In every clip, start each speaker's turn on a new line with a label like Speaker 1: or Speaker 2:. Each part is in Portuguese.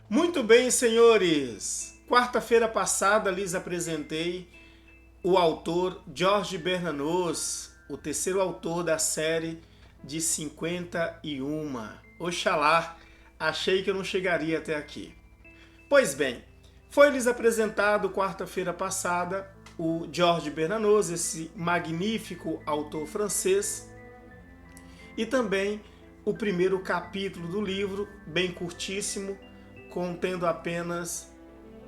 Speaker 1: Muito bem, senhores! Quarta-feira passada lhes apresentei o autor Jorge Bernanos, o terceiro autor da série de 51. Oxalá, achei que eu não chegaria até aqui. Pois bem, foi-lhes apresentado quarta-feira passada o Jorge Bernanos, esse magnífico autor francês, e também o primeiro capítulo do livro, bem curtíssimo, contendo apenas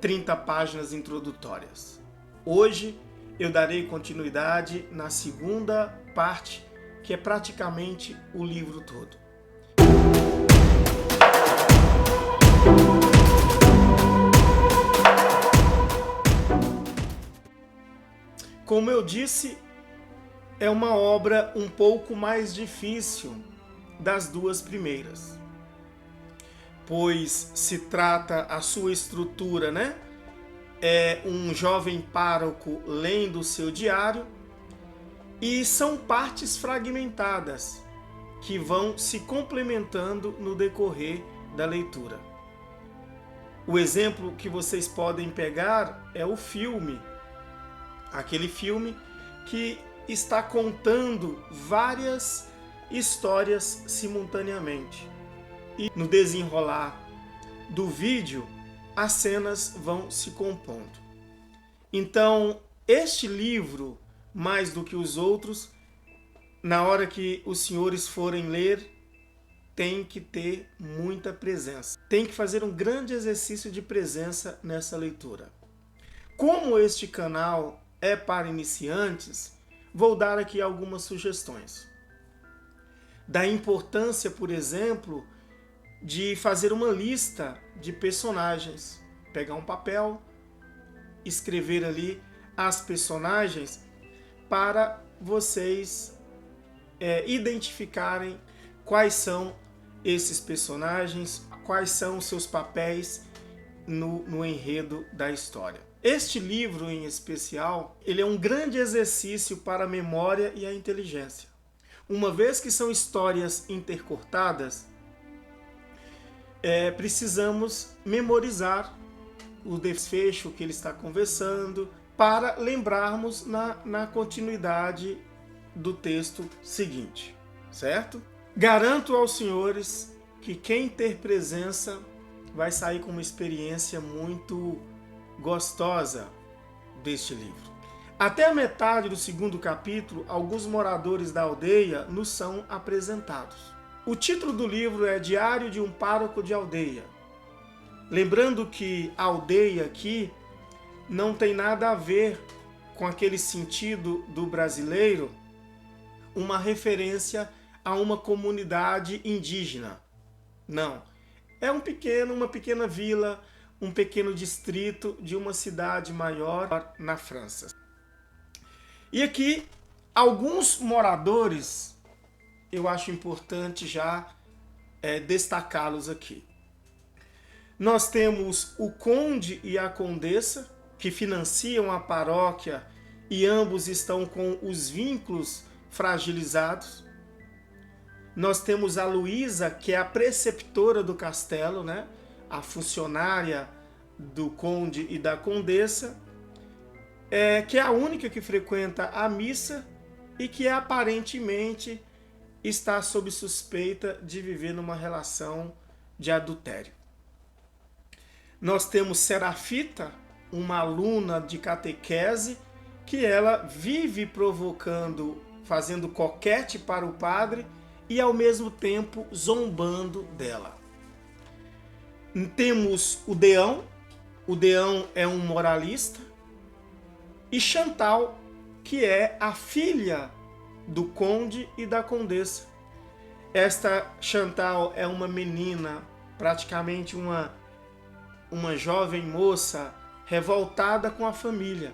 Speaker 1: 30 páginas introdutórias. Hoje eu darei continuidade na segunda parte, que é praticamente o livro todo. Como eu disse, é uma obra um pouco mais difícil das duas primeiras, pois se trata a sua estrutura, né? É um jovem pároco lendo o seu diário e são partes fragmentadas que vão se complementando no decorrer da leitura. O exemplo que vocês podem pegar é o filme, aquele filme que está contando várias histórias simultaneamente. E no desenrolar do vídeo, as cenas vão se compondo. Então, este livro, mais do que os outros, na hora que os senhores forem ler, tem que ter muita presença. Tem que fazer um grande exercício de presença nessa leitura. Como este canal é para iniciantes, vou dar aqui algumas sugestões. Da importância, por exemplo, de fazer uma lista de personagens. Pegar um papel, escrever ali as personagens para vocês identificarem quais são esses personagens, quais são os seus papéis no enredo da história. Este livro em especial, ele é um grande exercício para a memória e a inteligência. Uma vez que são histórias intercortadas, precisamos memorizar o desfecho que ele está conversando para lembrarmos na continuidade do texto seguinte, certo? Garanto aos senhores que quem ter presença vai sair com uma experiência muito gostosa deste livro. Até a metade do segundo capítulo, alguns moradores da aldeia nos são apresentados. O título do livro é Diário de um Pároco de Aldeia. Lembrando que aldeia aqui não tem nada a ver com aquele sentido do brasileiro, uma referência a uma comunidade indígena. Não. É uma pequena vila, um pequeno distrito de uma cidade maior na França. E aqui, alguns moradores, eu acho importante já destacá-los aqui. Nós temos o conde e a condessa, que financiam a paróquia e ambos estão com os vínculos fragilizados. Nós temos a Luísa, que é a preceptora do castelo, né? A funcionária do conde e da condessa, que é a única que frequenta a missa e que aparentemente está sob suspeita de viver numa relação de adultério. Nós temos Serafita, uma aluna de catequese, que ela vive provocando, fazendo coquete para o padre e ao mesmo tempo zombando dela. Temos o Deão é um moralista, e Chantal, que é a filha do conde e da condessa. Esta Chantal é uma menina, praticamente uma jovem moça revoltada com a família.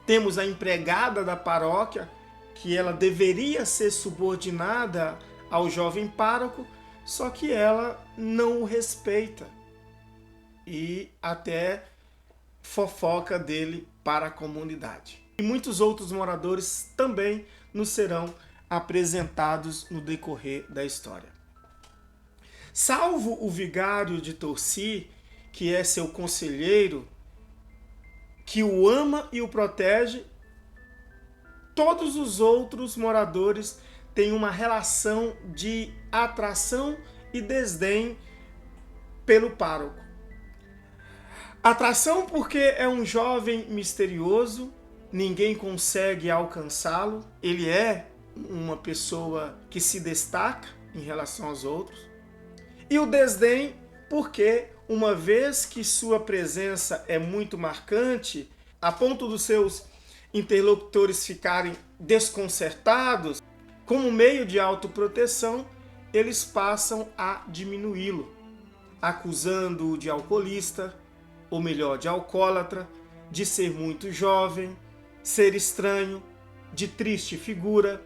Speaker 1: Temos a empregada da paróquia, que ela deveria ser subordinada ao jovem pároco, só que ela não o respeita e até fofoca dele para a comunidade. E muitos outros moradores também nos serão apresentados no decorrer da história. Salvo o vigário de Torci, que é seu conselheiro, que o ama e o protege, todos os outros moradores têm uma relação de atração e desdém pelo pároco. Atração porque é um jovem misterioso, ninguém consegue alcançá-lo, ele é uma pessoa que se destaca em relação aos outros. E o desdém porque, uma vez que sua presença é muito marcante, a ponto dos seus interlocutores ficarem desconcertados, como meio de autoproteção, eles passam a diminuí-lo, acusando-o de alcoolista, ou melhor, de alcoólatra, de ser muito jovem, ser estranho, de triste figura,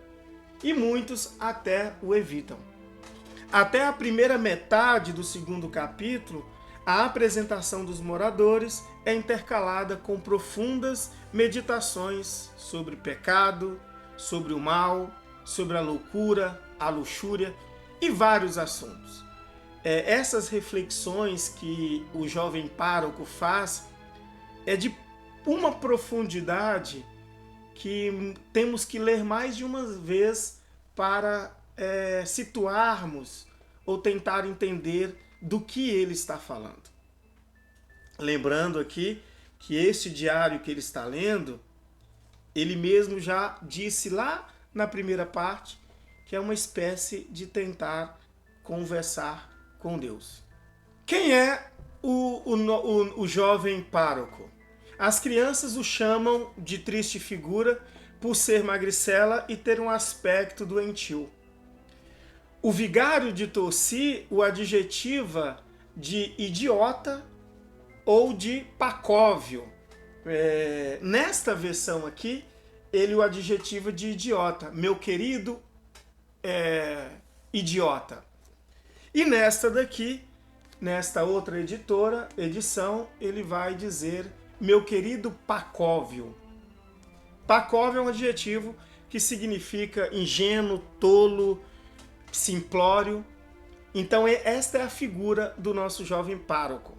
Speaker 1: e muitos até o evitam. Até a primeira metade do segundo capítulo, a apresentação dos moradores é intercalada com profundas meditações sobre pecado, sobre o mal, sobre a loucura, a luxúria e vários assuntos. Essas reflexões que o jovem pároco faz é de uma profundidade que temos que ler mais de uma vez para situarmos ou tentar entender do que ele está falando. Lembrando aqui que este diário que ele está lendo, ele mesmo já disse lá na primeira parte que é uma espécie de conversar com Deus. Quem é o jovem pároco? As crianças o chamam de triste figura por ser magricela e ter um aspecto doentio. O vigário de Torci o adjetiva de idiota ou de pacóvio. Nesta versão aqui, ele o adjetiva de idiota, meu querido idiota. E nesta daqui, nesta outra edição, ele vai dizer meu querido pacóvio. Pacóvio é um adjetivo que significa ingênuo, tolo, simplório. Então esta é a figura do nosso jovem pároco.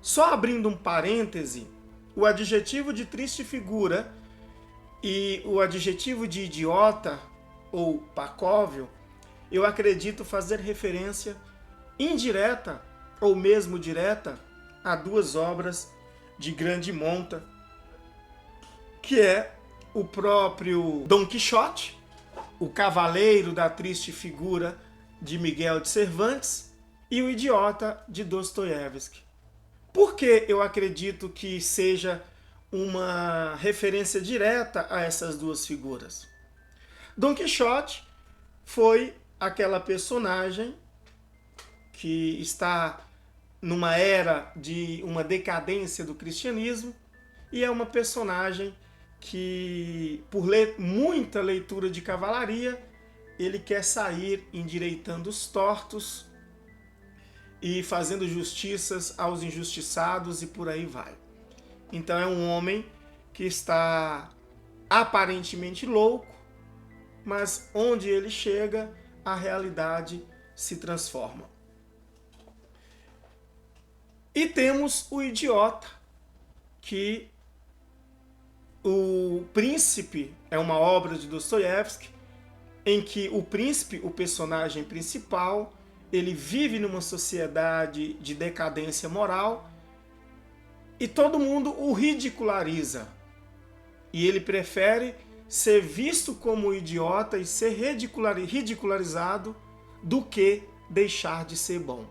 Speaker 1: Só abrindo um parêntese, o adjetivo de triste figura e o adjetivo de idiota ou pacóvio, eu acredito fazer referência indireta ou mesmo direta a duas obras de grande monta, que é o próprio Dom Quixote, o Cavaleiro da Triste Figura de Miguel de Cervantes e o Idiota de Dostoiévski. Por que eu acredito que seja uma referência direta a essas duas figuras? Dom Quixote foi aquela personagem que está numa era de uma decadência do cristianismo e é uma personagem que, por muita leitura de cavalaria, ele quer sair endireitando os tortos e fazendo justiças aos injustiçados e por aí vai. Então é um homem que está aparentemente louco, mas onde ele chega, a realidade se transforma. E temos o idiota, que o Príncipe é uma obra de Dostoiévski, em que o príncipe, o personagem principal, ele vive numa sociedade de decadência moral e todo mundo o ridiculariza. E ele prefere ser visto como idiota e ser ridicularizado do que deixar de ser bom.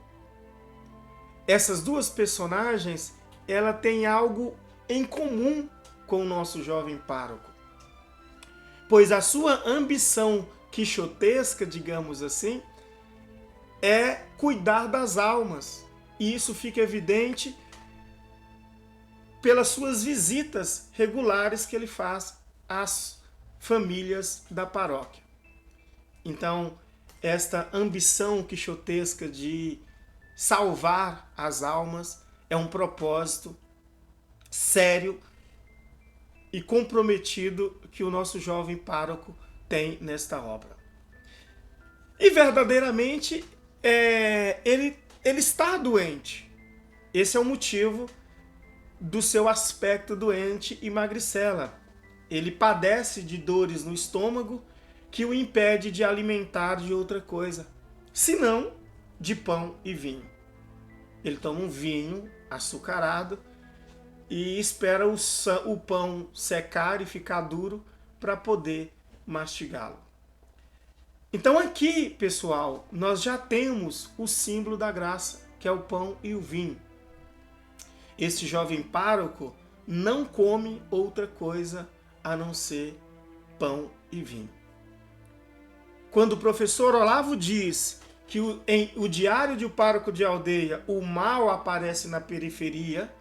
Speaker 1: Essas duas personagens, ela tem algo em comum com o nosso jovem pároco, pois a sua ambição quixotesca, digamos assim, é cuidar das almas. E isso fica evidente pelas suas visitas regulares que ele faz às famílias da paróquia. Então, esta ambição quixotesca de salvar as almas é um propósito sério e comprometido que o nosso jovem pároco tem nesta obra. E verdadeiramente ele está doente. Esse é o motivo do seu aspecto doente e magricela. Ele padece de dores no estômago que o impede de alimentar de outra coisa, senão de pão e vinho. Ele toma um vinho açucarado e espera o pão secar e ficar duro para poder mastigá-lo. Então aqui, pessoal, nós já temos o símbolo da graça, que é o pão e o vinho. Este jovem pároco não come outra coisa a não ser pão e vinho. Quando o professor Olavo diz que em o diário de um pároco de aldeia, o mal aparece na periferia,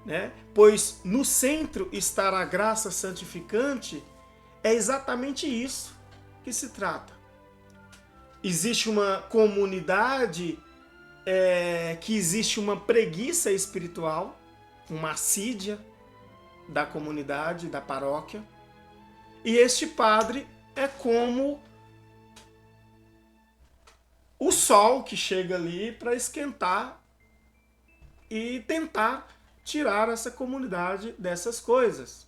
Speaker 1: né? Pois no centro está a graça santificante, é exatamente isso que se trata. Existe uma comunidade que existe uma preguiça espiritual, uma assídia da comunidade, da paróquia, e este padre é como o sol que chega ali para esquentar e tentar tirar essa comunidade dessas coisas,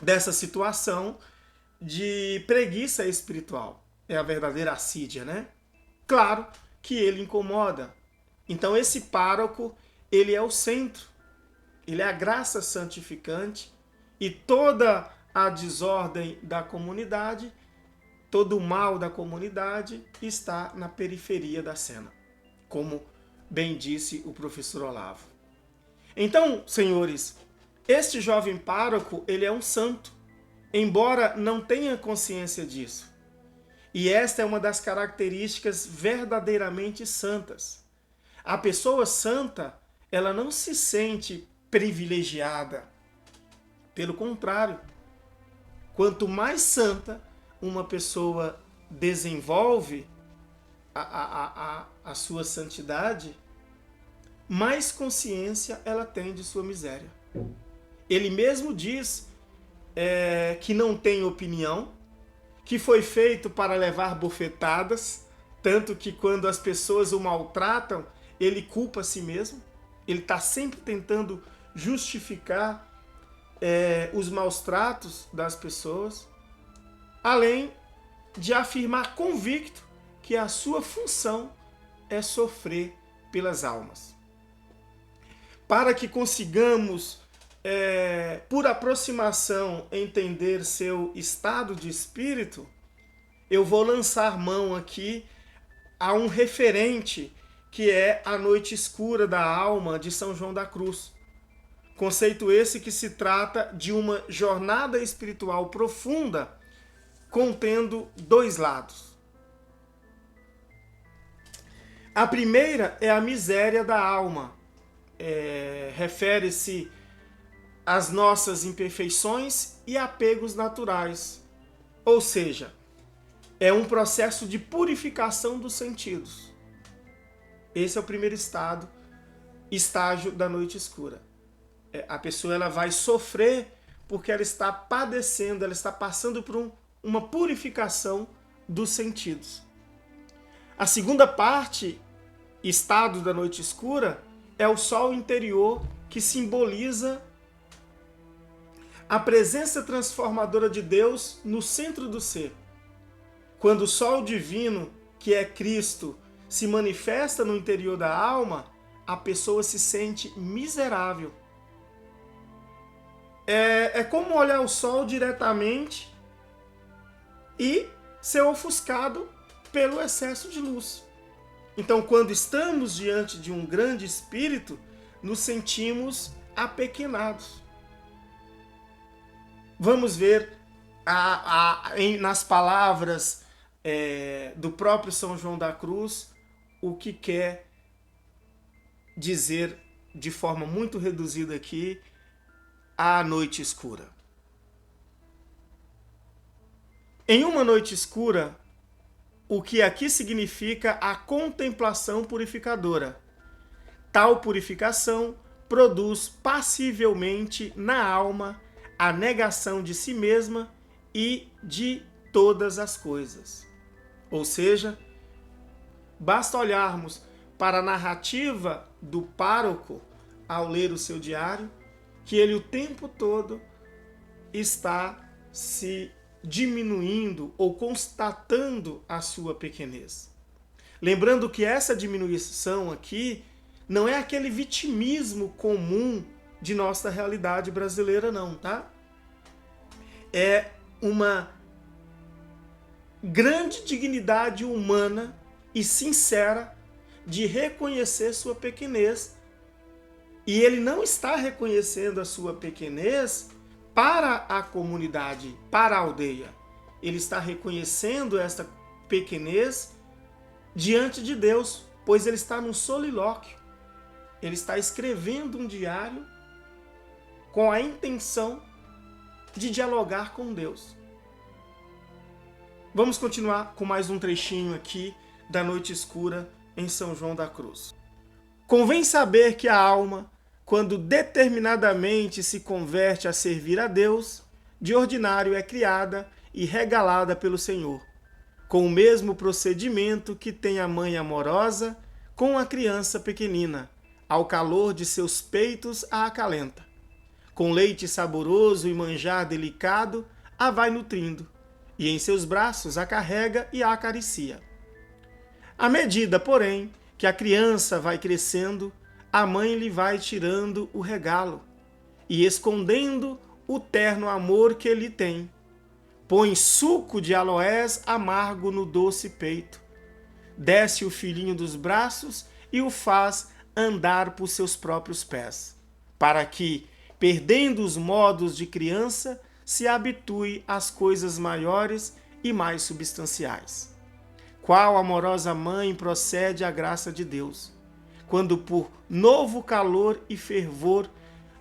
Speaker 1: dessa situação de preguiça espiritual. É a verdadeira assídia, né? Claro que ele incomoda. Então esse pároco, ele é o centro. Ele é a graça santificante e toda a desordem da comunidade, todo o mal da comunidade está na periferia da cena, como bem disse o professor Olavo. Então, senhores, este jovem pároco, ele é um santo, embora não tenha consciência disso. E esta é uma das características verdadeiramente santas. A pessoa santa, ela não se sente privilegiada. Pelo contrário, quanto mais santa uma pessoa desenvolve a sua santidade, mais consciência ela tem de sua miséria. Ele mesmo diz que não tem opinião, que foi feito para levar bofetadas, tanto que quando as pessoas o maltratam, ele culpa a si mesmo. Ele está sempre tentando justificar os maus tratos das pessoas, além de afirmar convicto que a sua função é sofrer pelas almas. Para que consigamos, por aproximação, entender seu estado de espírito, eu vou lançar mão aqui a um referente que é a Noite Escura da Alma de São João da Cruz. Conceito esse que se trata de uma jornada espiritual profunda, contendo dois lados. A primeira é a miséria da alma. Refere-se às nossas imperfeições e apegos naturais. Ou seja, é um processo de purificação dos sentidos. Esse é o primeiro estágio da noite escura. A pessoa ela vai sofrer porque ela está padecendo, ela está passando por uma purificação dos sentidos. A segunda parte, estado da noite escura, é o sol interior, que simboliza a presença transformadora de Deus no centro do ser. Quando o sol divino, que é Cristo, se manifesta no interior da alma, a pessoa se sente miserável. É como olhar o sol diretamente e ser ofuscado pelo excesso de luz. Então, quando estamos diante de um grande espírito, nos sentimos apequenados. Vamos ver nas palavras do próprio São João da Cruz o que quer dizer de forma muito reduzida aqui a noite escura. Em uma noite escura, o que aqui significa a contemplação purificadora. Tal purificação produz passivelmente na alma a negação de si mesma e de todas as coisas. Ou seja, Basta olharmos para a narrativa do pároco ao ler o seu diário, que ele o tempo todo está se diminuindo ou constatando a sua pequenez. Lembrando que essa diminuição aqui não é aquele vitimismo comum de nossa realidade brasileira, não, tá? É uma grande dignidade humana e sincera de reconhecer sua pequenez. E ele não está reconhecendo a sua pequenez para a comunidade, para a aldeia. Ele está reconhecendo essa pequenez diante de Deus, pois ele está num solilóquio. Ele está escrevendo um diário com a intenção de dialogar com Deus. Vamos continuar com mais um trechinho aqui da Noite Escura em São João da Cruz. Convém saber que a alma, quando determinadamente se converte a servir a Deus, de ordinário é criada e regalada pelo Senhor, com o mesmo procedimento que tem a mãe amorosa com a criança pequenina, ao calor de seus peitos a acalenta. Com leite saboroso e manjar delicado a vai nutrindo, e em seus braços a carrega e a acaricia. À medida, porém, que a criança vai crescendo, a mãe lhe vai tirando o regalo e escondendo o terno amor que lhe tem. Põe suco de aloés amargo no doce peito, desce o filhinho dos braços e o faz andar por seus próprios pés, para que, perdendo os modos de criança, se habitue às coisas maiores e mais substanciais. Qual amorosa mãe procede a graça de Deus, quando por novo calor e fervor,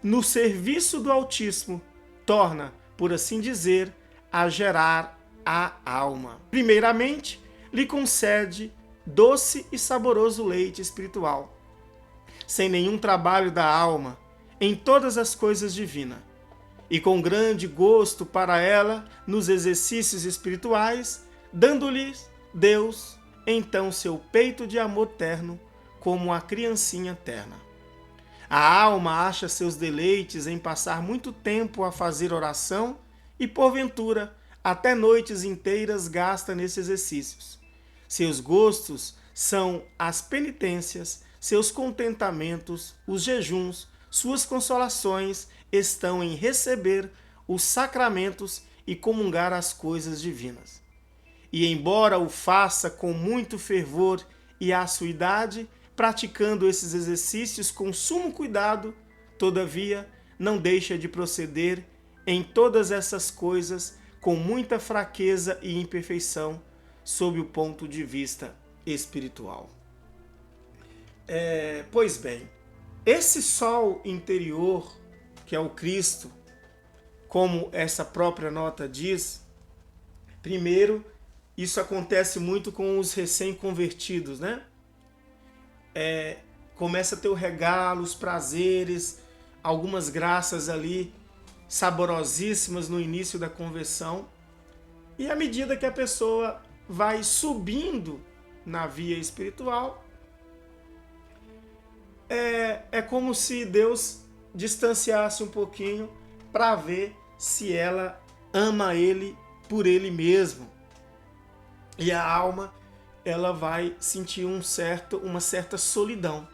Speaker 1: no serviço do Altíssimo, torna, por assim dizer, a gerar a alma. Primeiramente, lhe concede doce e saboroso leite espiritual, sem nenhum trabalho da alma, em todas as coisas divinas, e com grande gosto para ela nos exercícios espirituais, dando-lhe Deus, então, seu peito de amor terno, como a criancinha terna. A alma acha seus deleites em passar muito tempo a fazer oração e, porventura, até noites inteiras gasta nesses exercícios. Seus gostos são as penitências, seus contentamentos, os jejuns, suas consolações estão em receber os sacramentos e comungar as coisas divinas. E embora o faça com muito fervor e assiduidade, praticando esses exercícios com sumo cuidado, todavia não deixa de proceder em todas essas coisas com muita fraqueza e imperfeição sob o ponto de vista espiritual. Pois bem, esse sol interior, que é o Cristo, como essa própria nota diz, primeiro, isso acontece muito com os recém-convertidos, né? Começa a ter o regalo, os prazeres, algumas graças ali saborosíssimas no início da conversão. E à medida que a pessoa vai subindo na via espiritual, é como se Deus distanciasse um pouquinho para ver se ela ama Ele por Ele mesmo. E a alma, ela vai sentir uma certa solidão.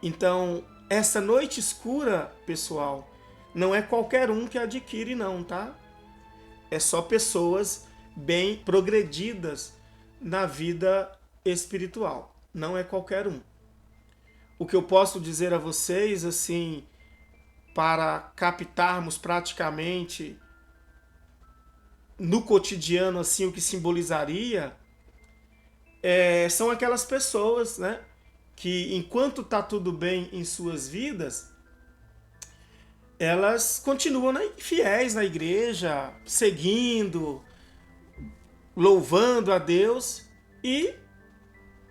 Speaker 1: Então, essa noite escura, pessoal, não é qualquer um que adquire não, tá? É só pessoas bem progredidas na vida espiritual. Não é qualquer um. O que eu posso dizer a vocês, assim, para captarmos praticamente no cotidiano, assim, o que simbolizaria, são aquelas pessoas, né, que enquanto está tudo bem em suas vidas, elas continuam fiéis na igreja, seguindo, louvando a Deus, e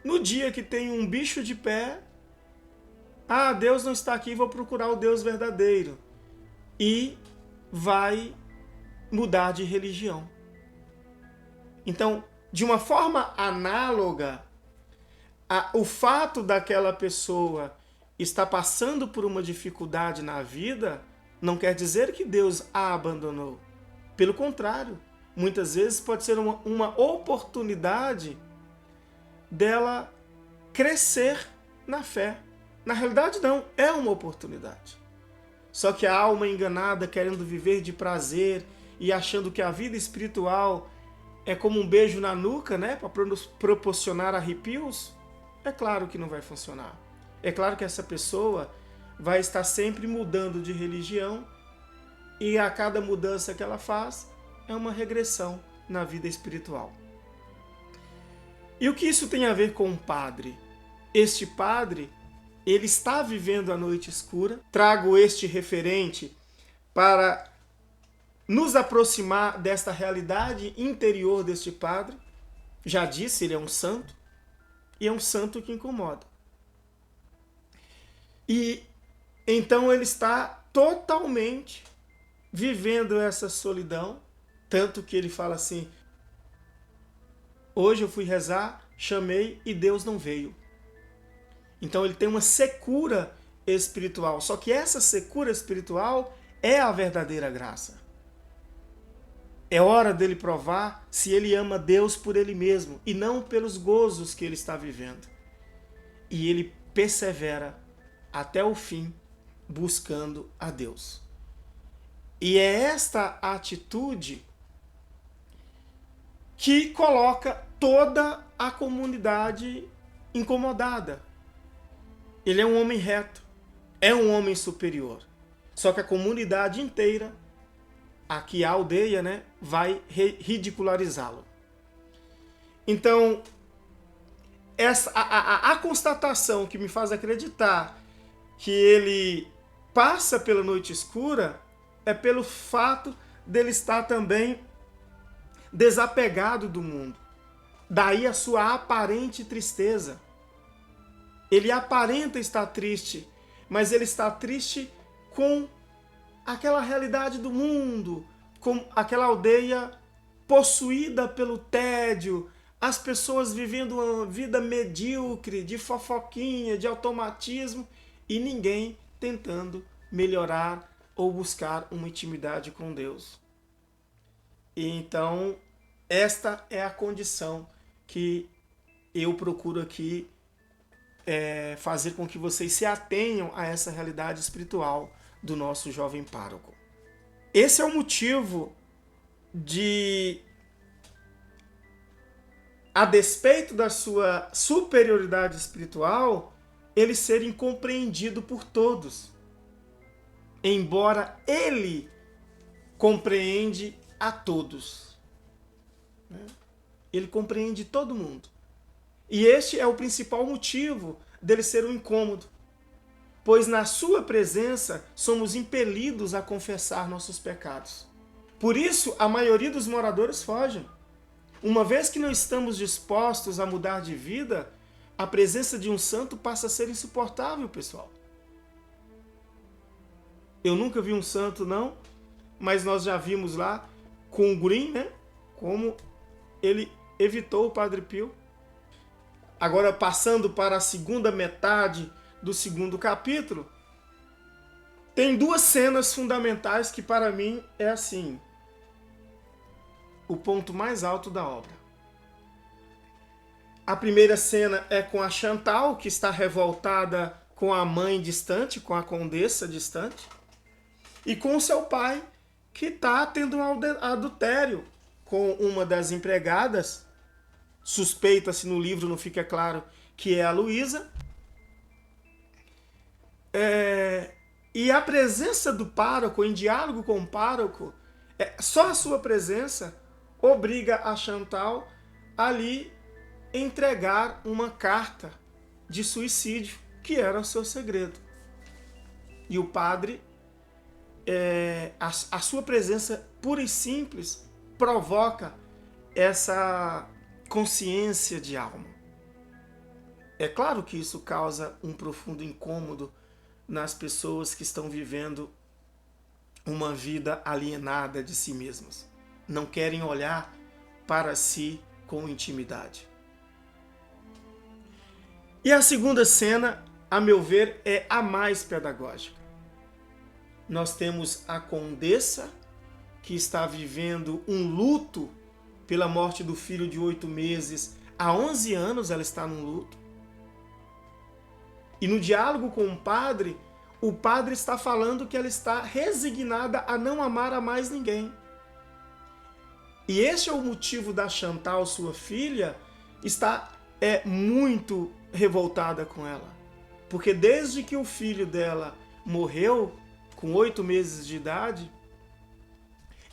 Speaker 1: no dia que tem um bicho de pé, Deus não está aqui, vou procurar o Deus verdadeiro, e vai mudar de religião. Então, De uma forma análoga, o fato daquela pessoa estar passando por uma dificuldade na vida não quer dizer que Deus a abandonou. Pelo contrário, muitas vezes pode ser uma oportunidade dela crescer na fé. Na realidade, não, é uma oportunidade. Só que a alma enganada, querendo viver de prazer e achando que a vida espiritual é como um beijo na nuca, né, para proporcionar arrepios, é claro que não vai funcionar. É claro que essa pessoa vai estar sempre mudando de religião e a cada mudança que ela faz é uma regressão na vida espiritual. E o que isso tem a ver com um padre? Este padre, ele está vivendo a noite escura. Trago este referente para nos aproximar desta realidade interior deste padre. Já disse, ele é um santo, e é um santo que incomoda. E então ele está totalmente vivendo essa solidão, tanto que ele fala assim: hoje eu fui rezar, chamei e Deus não veio. Então ele tem uma secura espiritual, só que essa secura espiritual é a verdadeira graça. É hora dele provar se ele ama Deus por ele mesmo e não pelos gozos que ele está vivendo. E ele persevera até o fim buscando a Deus. E é esta atitude que coloca toda a comunidade incomodada. Ele é um homem reto, é um homem superior. Só que a comunidade inteira, aqui a aldeia, né, vai ridicularizá-lo. Então, a constatação que me faz acreditar que ele passa pela noite escura é pelo fato dele estar também desapegado do mundo. Daí a sua aparente tristeza. Ele aparenta estar triste, mas ele está triste com aquela realidade do mundo, com aquela aldeia possuída pelo tédio, as pessoas vivendo uma vida medíocre, de fofoquinha, de automatismo, e ninguém tentando melhorar ou buscar uma intimidade com Deus. E então, esta é a condição que eu procuro aqui fazer com que vocês se atenham a essa realidade espiritual do nosso jovem pároco. Esse é o motivo de, a despeito da sua superioridade espiritual, ele ser incompreendido por todos. Embora ele compreende a todos. Ele compreende todo mundo. E este é o principal motivo dele ser um incômodo. Pois na sua presença somos impelidos a confessar nossos pecados. Por isso, a maioria dos moradores fogem. Uma vez que não estamos dispostos a mudar de vida, a presença de um santo passa a ser insuportável, pessoal. Eu nunca vi um santo, não, mas nós já vimos lá com o Green, né, como ele evitou o Padre Pio. Agora, passando para a segunda metade do segundo capítulo, tem duas cenas fundamentais que para mim é assim, o ponto mais alto da obra. A primeira cena é com a Chantal, que está revoltada com a mãe distante, com a condessa distante, e com o seu pai, que está tendo um adultério com uma das empregadas. Suspeita-se, no livro não fica claro, que é a Luísa. E a presença do pároco, em diálogo com o pároco, só a sua presença obriga a Chantal a lhe entregar uma carta de suicídio, que era o seu segredo. E o padre, a sua presença pura e simples, provoca essa consciência de alma. É claro que isso causa um profundo incômodo nas pessoas que estão vivendo uma vida alienada de si mesmas. Não querem olhar para si com intimidade. E a segunda cena, a meu ver, é a mais pedagógica. Nós temos a condessa, que está vivendo um luto pela morte do filho de 8 meses. Há 11 anos ela está num luto. E no diálogo com o padre está falando que ela está resignada a não amar a mais ninguém. E este é o motivo da Chantal, sua filha, estar muito revoltada com ela. Porque desde que o filho dela morreu, com 8 meses de idade,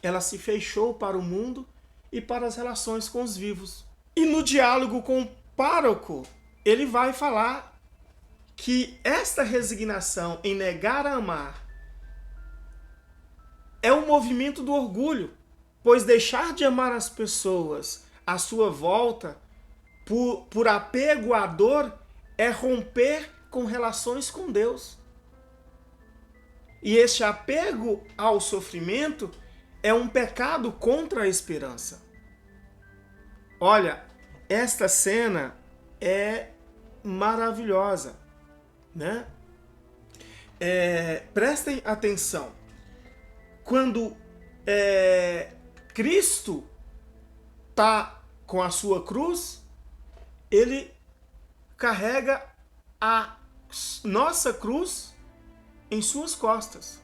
Speaker 1: ela se fechou para o mundo e para as relações com os vivos. E no diálogo com o pároco, ele vai falar que esta resignação em negar a amar é um movimento do orgulho, pois deixar de amar as pessoas à sua volta por apego à dor é romper com relações com Deus. E este apego ao sofrimento é um pecado contra a esperança. Olha, esta cena é maravilhosa, né? Prestem atenção. Quando Cristo está com a sua cruz, ele carrega a nossa cruz em suas costas.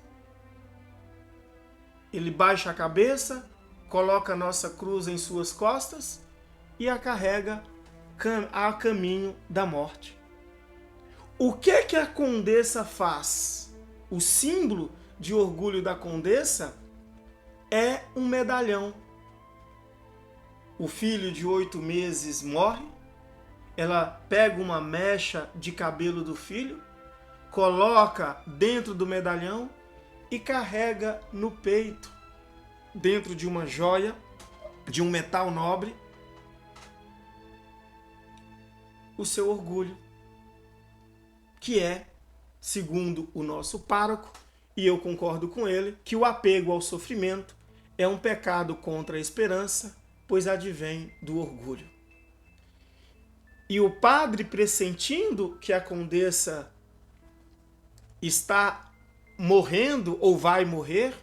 Speaker 1: Ele baixa a cabeça, coloca a nossa cruz em suas costas e a carrega a caminho da morte. O que a condessa faz? O símbolo de orgulho da condessa é um medalhão. O filho de 8 meses morre, ela pega uma mecha de cabelo do filho, coloca dentro do medalhão e carrega no peito, dentro de uma joia, de um metal nobre, o seu orgulho, que é, segundo o nosso pároco, e eu concordo com ele, que o apego ao sofrimento é um pecado contra a esperança, pois advém do orgulho. E o padre, pressentindo que a condessa está morrendo ou vai morrer,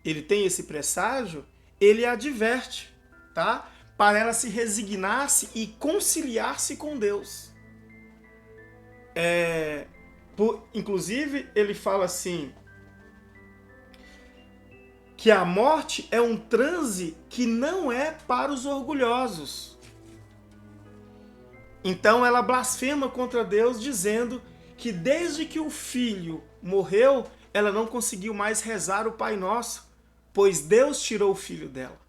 Speaker 1: ele tem esse presságio, ele adverte, tá? Para ela se resignar-se e conciliar-se com Deus. Inclusive, ele fala assim, que a morte é um transe que não é para os orgulhosos. Então ela blasfema contra Deus, dizendo que desde que o filho morreu, ela não conseguiu mais rezar o Pai Nosso, pois Deus tirou o filho dela.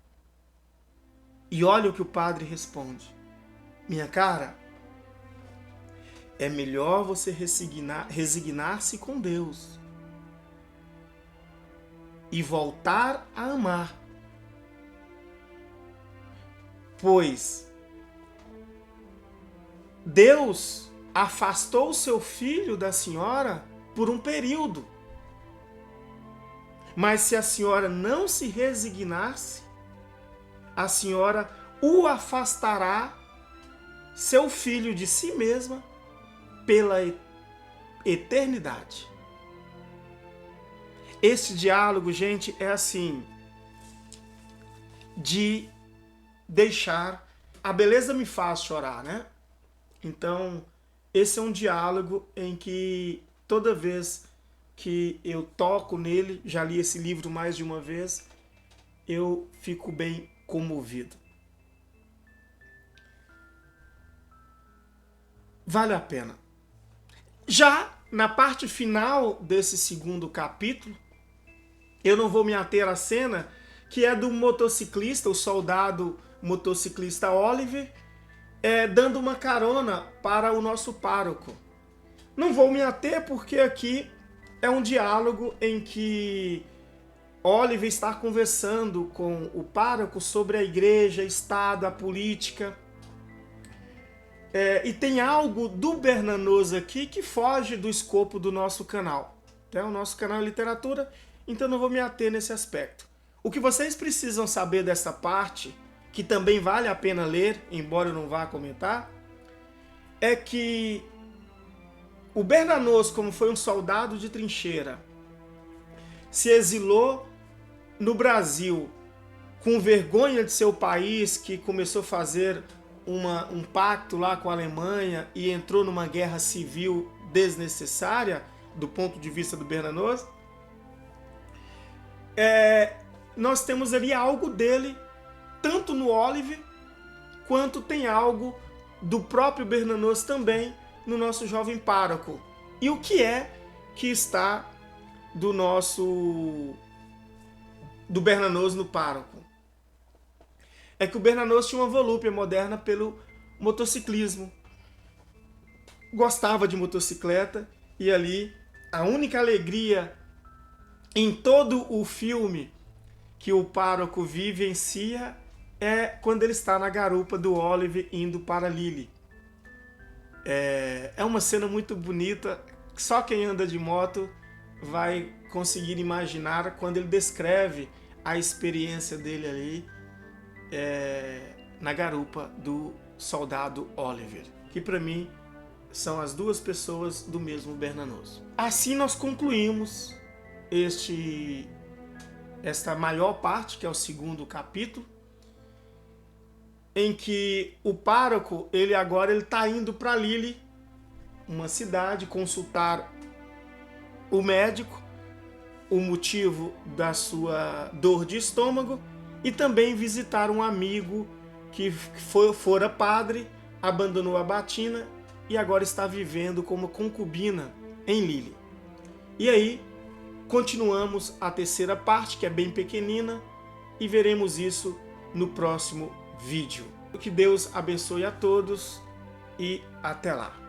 Speaker 1: E olha o que o padre responde. Minha cara, é melhor você resignar-se com Deus e voltar a amar. Pois Deus afastou o seu filho da senhora por um período. Mas se a senhora não se resignar-se, a senhora o afastará, seu filho, de si mesma pela eternidade. Este diálogo, gente, é assim, de deixar... A beleza me faz chorar, né? Então, esse é um diálogo em que toda vez que eu toco nele, já li esse livro mais de uma vez, eu fico bem comovido. Vale a pena. Já na parte final desse segundo capítulo, eu não vou me ater à cena que é do motociclista, o soldado motociclista Oliver, dando uma carona para o nosso pároco. Não vou me ater porque aqui é um diálogo em que Oliver está conversando com o pároco sobre a igreja, Estado, a política. E tem algo do Bernanos aqui que foge do escopo do nosso canal. O nosso canal é literatura, então não vou me ater nesse aspecto. O que vocês precisam saber dessa parte que também vale a pena ler, embora eu não vá comentar, é que o Bernanos, como foi um soldado de trincheira, se exilou no Brasil com vergonha de seu país, que começou a fazer um pacto lá com a Alemanha e entrou numa guerra civil desnecessária, do ponto de vista do Bernanos. Nós temos ali algo dele, tanto no Oliver, quanto tem algo do próprio Bernanos também no nosso jovem pároco. E o que é que está do Bernanos no pároco? É que o Bernanos tinha uma volúpia moderna pelo motociclismo. Gostava de motocicleta e ali a única alegria em todo o filme que o pároco vivencia é quando ele está na garupa do Oliver indo para Lille. É uma cena muito bonita, só quem anda de moto vai conseguir imaginar quando ele descreve a experiência dele ali na garupa do soldado Oliver, que para mim são as duas pessoas do mesmo Bernanos. Assim nós concluímos esta maior parte, que é o segundo capítulo, em que o pároco, ele está indo para Lille, uma cidade, consultar o médico, o motivo da sua dor de estômago, e também visitar um amigo que fora padre, abandonou a batina e agora está vivendo como concubina em Lille. E aí, continuamos a terceira parte, que é bem pequenina, e veremos isso no próximo vídeo. Que Deus abençoe a todos e até lá.